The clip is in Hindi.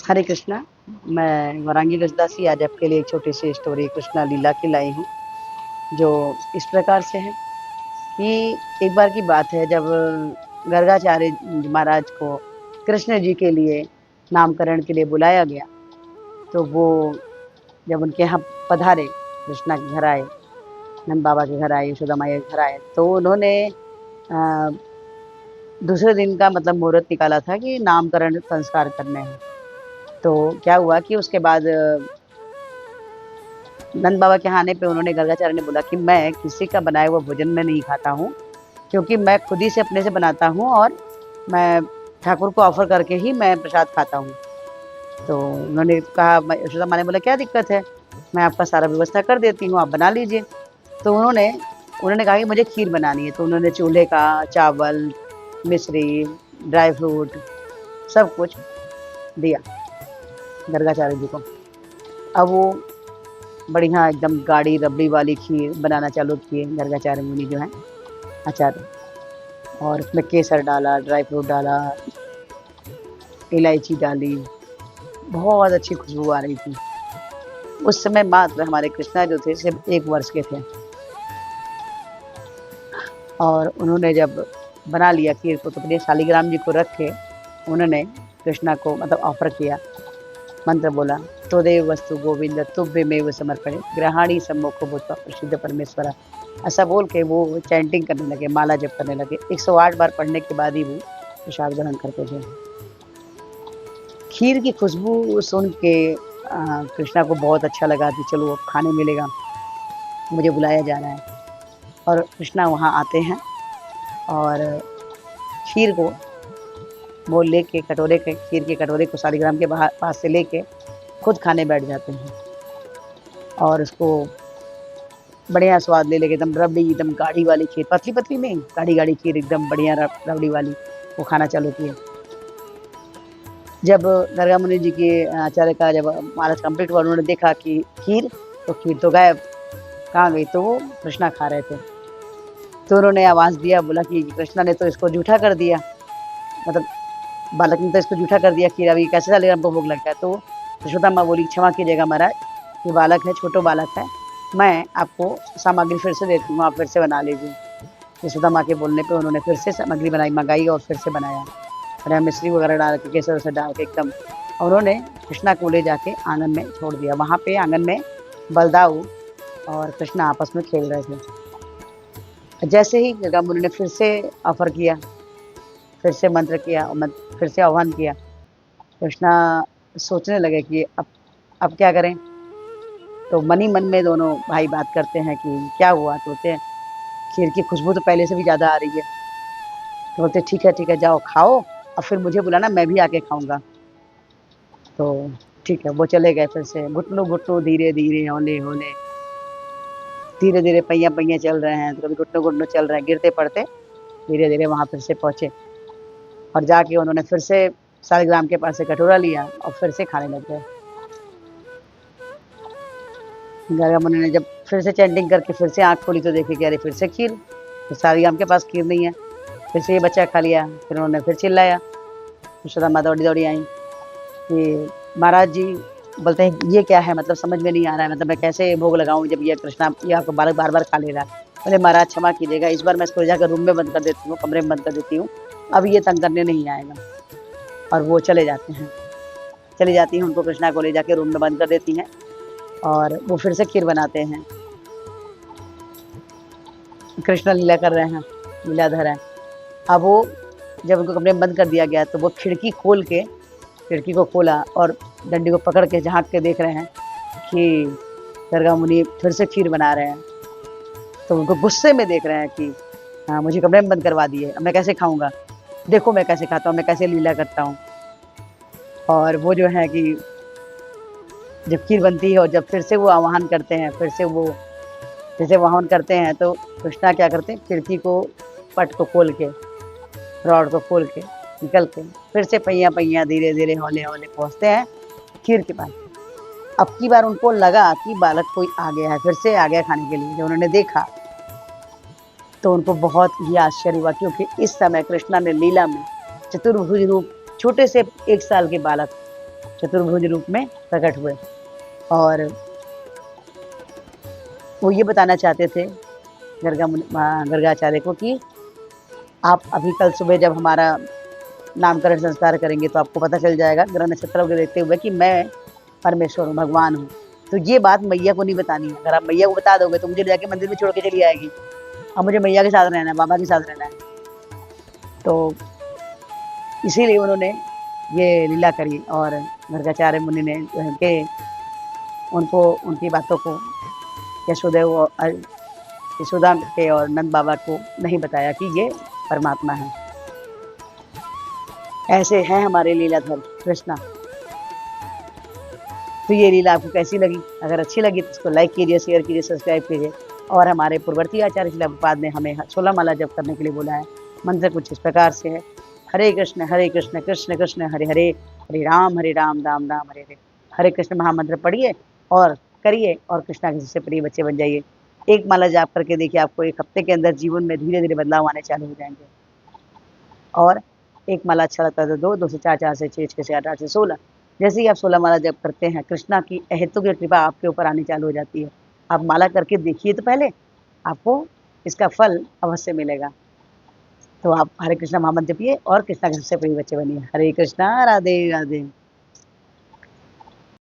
हरे कृष्णा। मैं वरांगी रसदासी आज आपके लिए एक छोटी सी स्टोरी कृष्णा लीला की लाई हूँ, जो इस प्रकार से है कि एक बार की बात है जब गर्गाचार्य जी महाराज को कृष्ण जी के लिए नामकरण के लिए बुलाया गया। तो वो जब उनके यहाँ पधारे, कृष्णा के घर आए, नंद बाबा के घर आए, यशोदा मैया के घर आए, तो उन्होंने अ, दूसरे दिन का मतलब मुहूर्त निकाला था कि नामकरण संस्कार करने हैं। तो क्या हुआ कि उसके बाद नंद बाबा के यहाँ आने पे उन्होंने गर्गाचार्य ने बोला कि मैं किसी का बनाया हुआ भोजन में नहीं खाता हूँ, क्योंकि मैं खुद ही से अपने से बनाता हूँ और मैं ठाकुर को ऑफर करके ही मैं प्रसाद खाता हूँ। तो उन्होंने कहा, यशोदा माँ ने बोला क्या दिक्कत है, मैं आपका सारा व्यवस्था कर देती हूँ, आप बना लीजिए। तो उन्होंने उन्होंने कहा कि मुझे खीर बनानी है। तो उन्होंने चूल्हे का चावल, मिश्री, ड्राई फ्रूट सब कुछ दिया गर्गाचार्य जी को। अब वो बढ़िया एकदम गाढ़ी रबड़ी वाली खीर बनाना चालू किए गर्गाचार्य मुनि जो है आचार्य, और उसमें केसर डाला, ड्राई फ्रूट डाला, इलायची डाली, बहुत अच्छी खुशबू आ रही थी। उस समय मात्र हमारे कृष्णा जो थे सिर्फ 1 वर्ष के थे, और उन्होंने जब बना लिया खीर को तो अपने शालिग्राम जी को रख के उन्होंने कृष्णा को मतलब ऑफर किया, मंत्र बोला, त्वदेव वस्तु गोविंद तुभ्यमेव समर्पणे ग्रहाणी सम्मुखो भूत्वा प्रसिद्ध परमेश्वरा। ऐसा बोल के वो चैंटिंग करने लगे, माला जप करने लगे। 108 बार पढ़ने के बाद ही वो प्रसाद ग्रहण करते थे। खीर की खुशबू सुन के कृष्णा को बहुत अच्छा लगा कि चलो अब खाने मिलेगा, मुझे बुलाया जा रहा है। और कृष्णा वहाँ आते हैं और खीर को वो लेके कटोरे के खीर के कटोरे को शालिग्राम के पास से लेके खुद खाने बैठ जाते हैं, और उसको बढ़िया स्वाद ले लेके एकदम रबड़ी, एकदम गाढ़ी वाली खीर, पतली पतली नहीं, गाढ़ी गाढ़ी खीर एकदम बढ़िया रबड़ी वाली, वो खाना चालू किए। जब गर्गा मुनि जी के आचार्य का जब महाराज कंप्लीट हुआ, उन्होंने देखा कि खीर तो गायब, कहाँ गई? तो वो कृष्णा खा रहे थे। तो उन्होंने आवाज़ दिया, बोला कि कृष्णा ने तो इसको जूठा कर दिया, मतलब बालक ने तो इसको जूठा कर दिया खीर, अभी कैसे चलेगा, हमको भूख लगता है। तो यशोदा माँ बोली, क्षमा कीजिएगा महाराज, ये बालक है, छोटो बालक है, मैं आपको सामग्री फिर से देती हूँ, आप फिर से बना लीजिए। यशोदा माँ के बोलने पे उन्होंने फिर से सामग्री मंगाई और फिर से बनाया, और मिश्री वगैरह डाल के, केसर वेसर डाल के एकदम, और उन्होंने कृष्णा को ले जाके आंगन में छोड़ दिया। वहाँ पे आंगन में बलदाऊ और कृष्णा आपस में खेल रहे थे। जैसे ही गर्गा मुनि ने फिर से ऑफर किया, फिर से मंत्र किया, फिर से आह्वान किया, कृष्णा सोचने लगे कि अब क्या करें। तो मन ही मन में दोनों भाई बात करते हैं कि क्या हुआ। तो बोलते हैं खीर की खुशबू तो पहले से भी ज़्यादा आ रही है। तो बोलते ठीक है जाओ खाओ, और फिर मुझे बुलाना, मैं भी आके खाऊंगा। तो ठीक है, वो चले गए। फिर से घुटनों घुटनों धीरे धीरे होले होले, धीरे धीरे पहिया पहिया चल रहे हैं, तो कभी घुटनों घुटनों चल रहे हैं, गिरते पड़ते धीरे धीरे वहां फिर से पहुंचे, और जाके उन्होंने फिर से शालिग्राम के पास से कटोरा लिया और फिर से खाने लग गए। गर्गा मुनि ने जब फिर से चैंटिंग करके फिर से आँख खोली तो देखी कि अरे फिर से खीर, तो शालिग्राम के पास खीर नहीं है। फिर से ये बच्चा खा लिया। फिर उन्होंने फिर चिल्लाया, यशोदा माँ दौड़ी दौड़ी आई कि महाराज जी, बोलते हैं ये क्या है, मतलब समझ में नहीं आ रहा है, मतलब मैं कैसे भोग लगाऊं जब ये कृष्णा ये आपको बालक बार बार खा ले रहा है। बोले महाराज क्षमा कीजिएगा, इस बार मैं इसको जाकर रूम में बंद कर देती हूँ, कमरे में बंद कर देती हूँ, अब ये तंग करने नहीं आएगा। और वो चले जाते हैं, चली जाती हैं, उनको कृष्णा को ले जाके रूम में बंद कर देती हैं, और वो फिर से खीर बनाते हैं। कृष्णा लीला कर रहे हैं, लीलाधर है। अब वो जब उनको कमरे में बंद कर दिया गया तो वो खिड़की को खोला और डंडी को पकड़ के झाँक के देख रहे हैं कि गर्गा मुनि फिर से खीर बना रहे हैं। तो उनको गुस्से में देख रहे हैं कि हाँ, मुझे कमरे में बंद करवा दिए, अब मैं कैसे खाऊंगा, देखो मैं कैसे खाता हूँ, मैं कैसे लीला करता हूँ। और वो जो है कि जब खीर बनती है और जब फिर से वो आह्वान करते हैं, फिर से आह्वान करते हैं, तो कृष्णा क्या करते हैं, खिड़की को पट को खोल के, रॉड को खोल के निकल के फिर से पहिया पहिया धीरे धीरे हौले हौले पहुँचते हैं खीर के पास। अब की बार उनको लगा कि बालक कोई आ गया है, फिर से आ गया खाने के लिए। जब उन्होंने देखा तो उनको बहुत ही आश्चर्य हुआ, क्योंकि इस समय कृष्णा ने लीला में चतुर्भुज रूप, छोटे से 1 साल के बालक चतुर्भुज रूप में प्रकट हुए और वो ये बताना चाहते थे गर्गाचार्य को कि आप अभी कल सुबह जब हमारा नामकरण संस्कार करेंगे तो आपको पता चल जाएगा ग्रह नक्षत्रों को देखते हुए कि मैं परमेश्वर हूँ, भगवान हूँ। तो ये बात मैया को नहीं बतानी है। अगर आप मैया को बता दोगे तो मुझे जाके मंदिर में छोड़ के चली आएगी। अब मुझे मैया के साथ रहना है, बाबा के साथ रहना है। तो इसीलिए उन्होंने ये लीला करी और गर्गाचार्य मुनि ने उनको उनकी बातों को यशोदा के और नंद बाबा को नहीं बताया कि ये परमात्मा है। ऐसे हैं हमारे लीलाधर कृष्णा। तो ये लीला आपको कैसी लगी? अगर अच्छी लगी तो इसको लाइक कीजिए, शेयर कीजिए, सब्सक्राइब कीजिए। और हमारे पूर्ववर्ती आचार्य श्रील प्रभुपाद ने हमें 16 माला जप करने के लिए बोला है। मंत्र कुछ इस प्रकार से है, हरे कृष्ण कृष्ण कृष्ण हरे हरे, हरे राम राम राम हरे हरे। हरे कृष्ण महामंत्र पढ़िए और करिए और कृष्णा के सबसे प्रिय बच्चे बन जाइए। एक माला जाप करके देखिए, आपको एक हफ्ते के अंदर जीवन में धीरे धीरे बदलाव आने चालू हो जाएंगे। और एक माला अच्छा लगता है तो 2 से 4, 4 से 6, 6 से 8, 8 से 16। जैसे ही आप 16 माला जप करते हैं, कृष्णा की अहेतुक कृपा आपके ऊपर आनी चालू हो जाती है। आप माला करके देखिए तो पहले, आपको इसका फल अवश्य मिलेगा। तो आप हरे कृष्णा महामंत्र जपिए और कृष्णा के सबसे प्रिय बच्चे बनिए। हरे कृष्णा, राधे राधे।